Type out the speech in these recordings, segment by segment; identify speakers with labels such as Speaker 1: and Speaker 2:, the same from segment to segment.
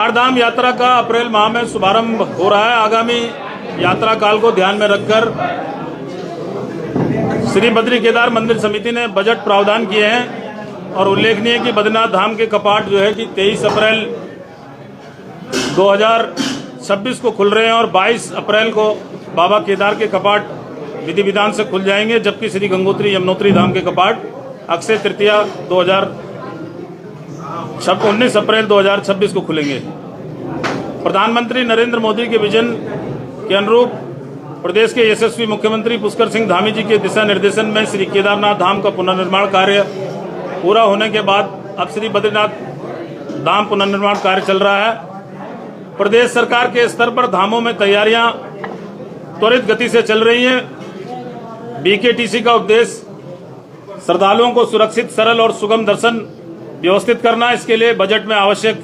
Speaker 1: चारधाम यात्रा का अप्रैल माह में शुभारंभ हो रहा है। आगामी यात्रा काल को ध्यान में रखकर श्री बद्री केदार मंदिर समिति ने बजट प्रावधान किए हैं और उल्लेखनीय है कि बद्रीनाथ धाम के कपाट जो है कि 23 अप्रैल 2026 को खुल रहे हैं और 22 अप्रैल को बाबा केदार के कपाट विधि विधान से खुल जाएंगे, जबकि श्री गंगोत्री यमुनोत्री धाम के कपाट अक्षय तृतीया 19 अप्रैल 2026 को खुलेंगे। प्रधानमंत्री नरेंद्र मोदी के विजन के अनुरूप प्रदेश के यशस्वी मुख्यमंत्री पुष्कर सिंह धामी जी के दिशा निर्देशन में श्री केदारनाथ धाम का पुनर्निर्माण कार्य पूरा होने के बाद अब श्री बद्रीनाथ धाम पुनर्निर्माण कार्य चल रहा है। प्रदेश सरकार के स्तर पर धामों में तैयारियां त्वरित गति से चल रही हैं। बीकेटीसी का उद्देश्य श्रद्धालुओं को सुरक्षित, सरल और सुगम दर्शन व्यवस्थित करना। इसके लिए बजट में आवश्यक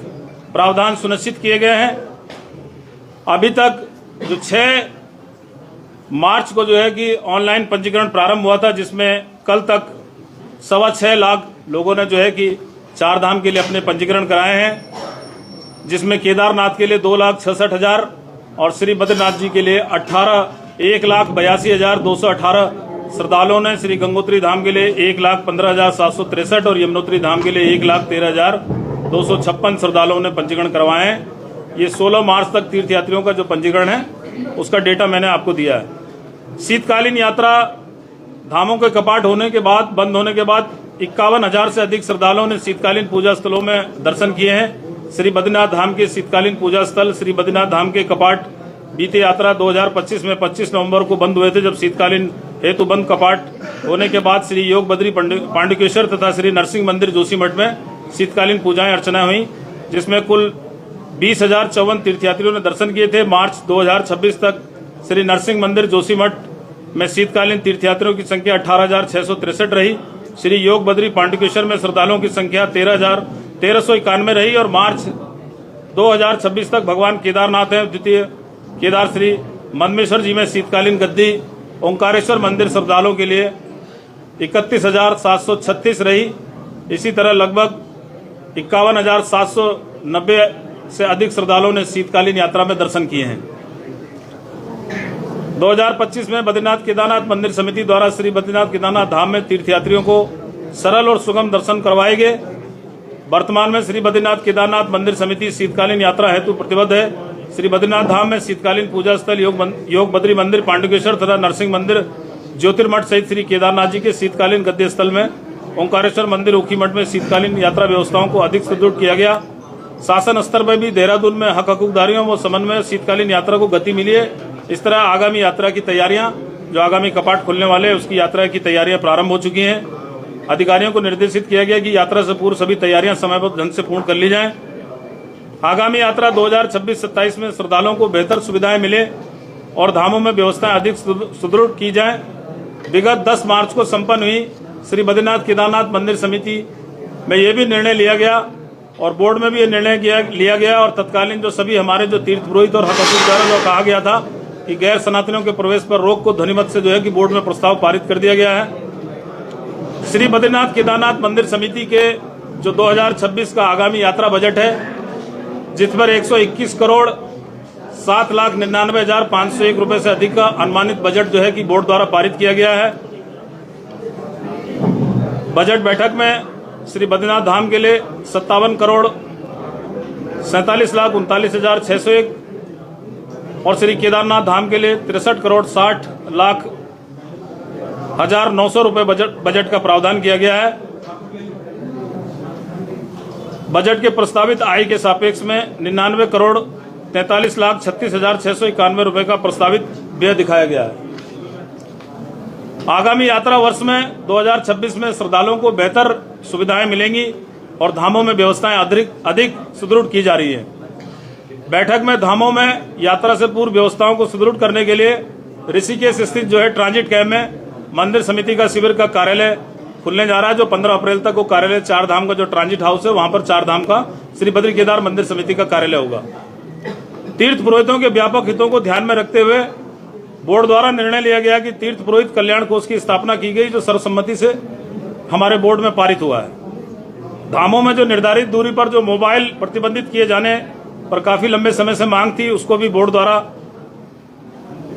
Speaker 1: प्रावधान सुनिश्चित किए गए हैं। अभी तक जो 6 मार्च को जो है कि ऑनलाइन पंजीकरण प्रारंभ हुआ था, जिसमें कल तक 6.25 लाख लोगों ने जो है कि 4 धाम के लिए अपने पंजीकरण कराए हैं, जिसमें केदारनाथ के लिए 2,66,000 और श्री बद्रीनाथ जी के लिए 1,82,218 श्रद्धालुओं ने, श्री गंगोत्री धाम के लिए 1,15,763 और यमुनोत्री धाम के लिए 1,13,256 श्रद्धालुओं ने पंजीकरण करवाए हैं। ये 16 मार्च तक तीर्थयात्रियों का जो पंजीकरण है उसका डेटा मैंने आपको दिया है। शीतकालीन यात्रा धामों के कपाट होने के बाद, बंद होने के बाद 51,000 से अधिक श्रद्धालुओं ने शीतकालीन पूजा स्थलों में दर्शन किए हैं। श्री बद्रीनाथ धाम के शीतकालीन पूजा स्थल श्री बद्रीनाथ धाम के कपाट बीते यात्रा 2025 में 25 नवंबर को बंद हुए थे, जब शीतकालीन हेतु बंद कपाट होने के बाद श्री योग बद्री पांडुकेश्वर तथा श्री नरसिंह मंदिर जोशीमठ में शीतकालीन पूजाएं अर्चना हुई, जिसमें कुल 20,054 तीर्थयात्रियों ने दर्शन किए थे। मार्च 2026 तक श्री नरसिंह मंदिर जोशीमठ में शीतकालीन तीर्थयात्रियों की संख्या 18,663 रही। श्री योग बद्री पांडुकेश्वर में श्रद्धालुओं की संख्या 13,1391 रही और मार्च 2026 तक भगवान केदारनाथ है द्वितीय केदार श्री मदमेश्वर जी में शीतकालीन गद्दी ओंकारेश्वर मंदिर श्रद्धालुओं के लिए 31,736 रही। इसी तरह लगभग 51,790 से अधिक श्रद्धालुओं ने शीतकालीन यात्रा में दर्शन किए हैं। 2025 में बद्रीनाथ केदारनाथ मंदिर समिति द्वारा श्री बद्रीनाथ केदारनाथ धाम में तीर्थयात्रियों को सरल और सुगम दर्शन करवाए गए। वर्तमान में श्री बद्रीनाथ केदारनाथ मंदिर समिति शीतकालीन यात्रा हेतु प्रतिबद्ध है। श्री बद्रीनाथ धाम में शीतकालीन पूजा स्थल योग बद्री मंदिर पांडुकेश्वर तथा नरसिंह मंदिर ज्योतिर्मठ सहित श्री केदारनाथ जी के शीतकालीन गद्दी स्थल में ओंकारेश्वर मंदिर ऊखीमठ में शीतकालीन यात्रा व्यवस्थाओं को अधिक सुदृढ़ किया गया। शासन स्तर पर भी देहरादून में हक हकूकदारियों व समन्वय शीतकालीन यात्रा को गति मिली है। इस तरह आगामी यात्रा की तैयारियां, जो आगामी कपाट खुलने वाले हैं उसकी यात्रा की तैयारियां प्रारंभ हो चुकी हैं। अधिकारियों को निर्देशित किया गया कि यात्रा से पूर्व सभी तैयारियां समयबद्ध ढंग से पूर्ण कर ली जाएं। आगामी यात्रा 2026-27 में श्रद्धालुओं को बेहतर सुविधाएं मिले और धामों में व्यवस्थाएं अधिक सुदृढ़ की जाएं। विगत 10 मार्च को संपन्न हुई श्री बद्रीनाथ केदारनाथ मंदिर समिति में यह भी निर्णय लिया गया और बोर्ड में भी ये निर्णय लिया गया और तत्कालीन जो सभी हमारे जो तीर्थ पुरोहित और हक द्वारा जो कहा गया था कि गैर सनातनियों के प्रवेश पर रोक को ध्वनिमत से जो है कि बोर्ड में प्रस्ताव पारित कर दिया गया है। श्री बद्रीनाथ केदारनाथ मंदिर समिति के जो 2026 का आगामी यात्रा बजट है, जिस पर 121 करोड़ 7,99,501 रुपए से अधिक का अनुमानित बजट जो है कि बोर्ड द्वारा पारित किया गया है। बजट बैठक में श्री बद्रीनाथ धाम के लिए 57 करोड़ 47,39,601 और श्री केदारनाथ धाम के लिए 63 करोड़ 60,09,000 रुपए बजट का प्रावधान किया गया है। बजट के प्रस्तावित आय के सापेक्ष में 99 करोड़ 43,36,691 रुपए का प्रस्तावित व्यय दिखाया गया है। आगामी यात्रा वर्ष में 2026 में श्रद्धालुओं को बेहतर सुविधाएं मिलेंगी और धामों में व्यवस्थाएं अधिक सुदृढ़ की जा रही है। बैठक में धामों में यात्रा से पूर्व व्यवस्थाओं को सुदृढ़ करने के लिए ऋषिकेश स्थित जो है ट्रांजिट कैंप में मंदिर समिति का शिविर का कार्यालय खुलने जा रहा है, जो 15 अप्रैल तक वो कार्यालय 4 धाम का जो ट्रांजिट हाउस है वहां पर 4 धाम का श्री बद्री केदार मंदिर समिति का कार्यालय होगा। तीर्थ पुरोहितों के व्यापक हितों को ध्यान में रखते हुए बोर्ड द्वारा निर्णय लिया गया कि तीर्थ पुरोहित कल्याण कोष की स्थापना की गई, जो सर्वसम्मति से हमारे बोर्ड में पारित हुआ है। धामों में जो निर्धारित दूरी पर जो मोबाइल प्रतिबंधित किए जाने पर काफी लंबे समय से मांग थी, उसको भी बोर्ड द्वारा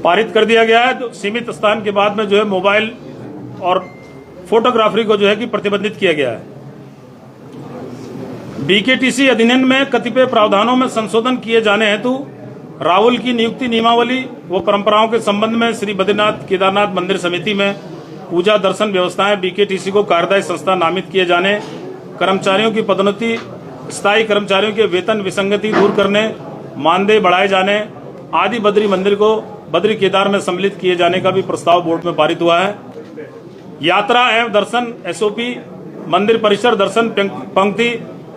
Speaker 1: पारित कर दिया गया है। तो सीमित स्थान के बाद में जो है मोबाइल और फोटोग्राफी को जो है कि प्रतिबंधित किया गया है। बीकेटीसी अधिनियम में कतिपय प्रावधानों में संशोधन किए जाने हेतु राहुल की नियुक्ति नियमावली व परंपराओं के संबंध में श्री बद्रीनाथ केदारनाथ मंदिर समिति में पूजा दर्शन व्यवस्थाएं बीकेटीसी को कार्यदायी संस्था नामित किए जाने, कर्मचारियों की पदोन्नति, स्थायी कर्मचारियों के वेतन विसंगति दूर करने, मानदेय बढ़ाए जाने आदि बद्री मंदिर को बद्री केदार में सम्मिलित किए जाने का भी प्रस्ताव बोर्ड में पारित हुआ है। यात्रा एवं दर्शन एसओपी, मंदिर परिसर दर्शन पंक्ति,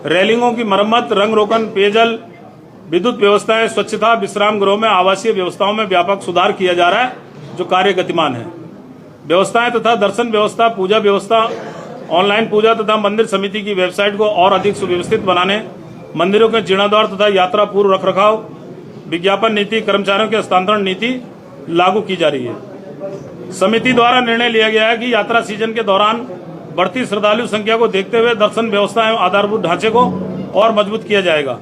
Speaker 1: रेलिंगों की मरम्मत, रंग रोगन, पेयजल, विद्युत व्यवस्थाएं, स्वच्छता, विश्राम गृहों में आवासीय व्यवस्थाओं में व्यापक सुधार किया जा रहा है, जो कार्य गतिमान है। व्यवस्थाएं तथा दर्शन व्यवस्था, पूजा व्यवस्था, ऑनलाइन पूजा तथा मंदिर समिति की वेबसाइट को और अधिक सुव्यवस्थित बनाने, मंदिरों के जीर्णोद्धार तथा यात्रा पूर्व रखरखाव, विज्ञापन नीति, कर्मचारियों के हस्तांतरण नीति लागू की जा रही है। समिति द्वारा निर्णय लिया गया है कि यात्रा सीजन के दौरान बढ़ती श्रद्धालु संख्या को देखते हुए दर्शन व्यवस्था एवं आधारभूत ढांचे को और मजबूत किया जाएगा।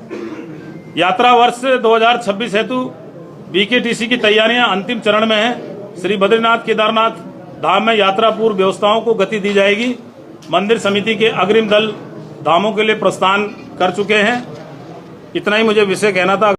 Speaker 1: यात्रा वर्ष 2026 हेतु बीकेटीसी की तैयारियां अंतिम चरण में है। श्री बद्रीनाथ केदारनाथ धाम में यात्रा पूर्व व्यवस्थाओं को गति दी जाएगी। मंदिर समिति के अग्रिम दल धामों के लिए प्रस्थान कर चुके हैं। इतना ही मुझे विषय कहना था।